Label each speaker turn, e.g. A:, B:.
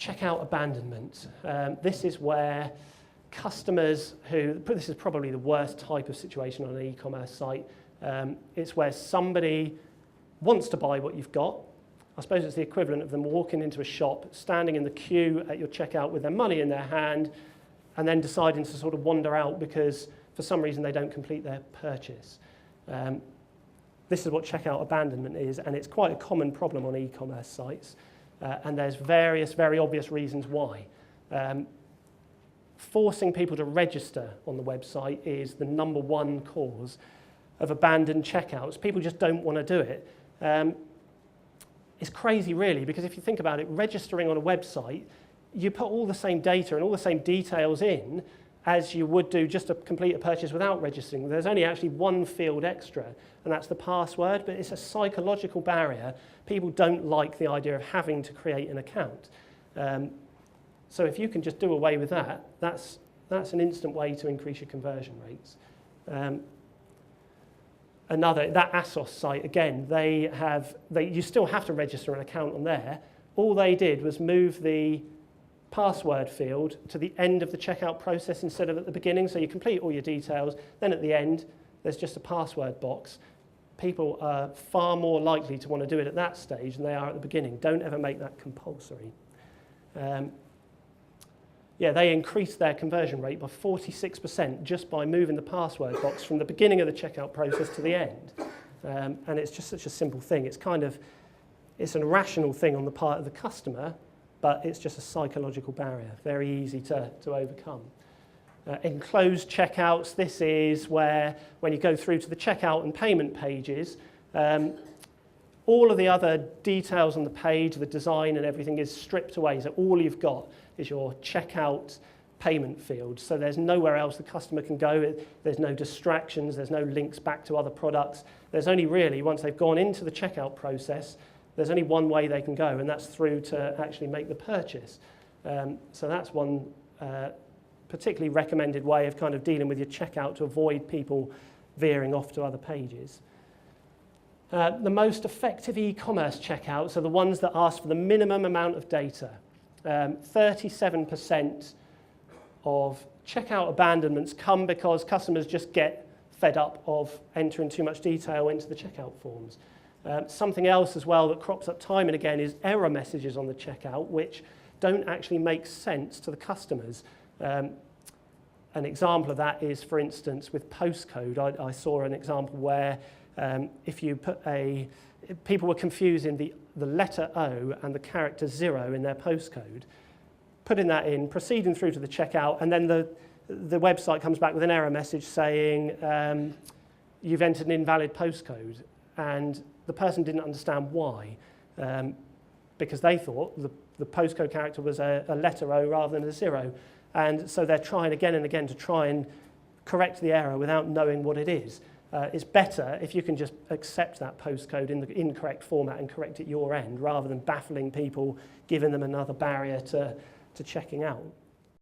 A: checkout abandonment. This is where customers this is probably the worst type of situation on an e-commerce site. It's where somebody wants to buy what you've got. I suppose it's the equivalent of them walking into a shop, standing in the queue at your checkout with their money in their hand, and then deciding to sort of wander out because for some reason they don't complete their purchase. This is what checkout abandonment is, and it's quite a common problem on e-commerce sites. And there's various very obvious reasons why. Forcing people to register on the website is the #1 cause of abandoned checkouts. People just don't want to do it. It's crazy really, because if you think about it, registering on a website, you put all the same data and all the same details in as you would do just to complete a purchase without registering. There's only actually one field extra, and that's the password, but it's a psychological barrier. People don't like the idea of having to create an account. So if you can just do away with that, that's an instant way to increase your conversion rates. That ASOS site, again, you still have to register an account on there. All they did was move the password field to the end of the checkout process instead of at the beginning. So you complete all your details, then at the end, there's just a password box. People are far more likely to want to do it at that stage than they are at the beginning. Don't ever make that compulsory. They increased their conversion rate by 46% just by moving the password box from the beginning of the checkout process to the end. And it's just such a simple thing. It's an irrational thing on the part of the customer, but it's just a psychological barrier, very easy to overcome. Enclosed checkouts, this is where when you go through to the checkout and payment pages, all of the other details on the page, the design and everything is stripped away. So all you've got is your checkout payment field. So there's nowhere else the customer can go. There's no distractions. There's no links back to other products. There's only really, once they've gone into the checkout process, there's only one way they can go, and that's through to actually make the purchase. So that's one particularly recommended way of kind of dealing with your checkout to avoid people veering off to other pages. The most effective e-commerce checkouts are the ones that ask for the minimum amount of data. 37% of checkout abandonments come because customers just get fed up of entering too much detail into the checkout forms. Something else as well that crops up time and again is error messages on the checkout, which don't actually make sense to the customers. An example of that is, for instance, with postcode. I saw an example where if you put people were confusing the letter O and the character 0 in their postcode, putting that in, proceeding through to the checkout, and then the website comes back with an error message saying you've entered an invalid postcode, and the person didn't understand why, because they thought the postcode character was a letter O rather than a 0. And so they're trying again and again to try and correct the error without knowing what it is. It's better if you can just accept that postcode in the incorrect format and correct it your end, rather than baffling people, giving them another barrier to checking out.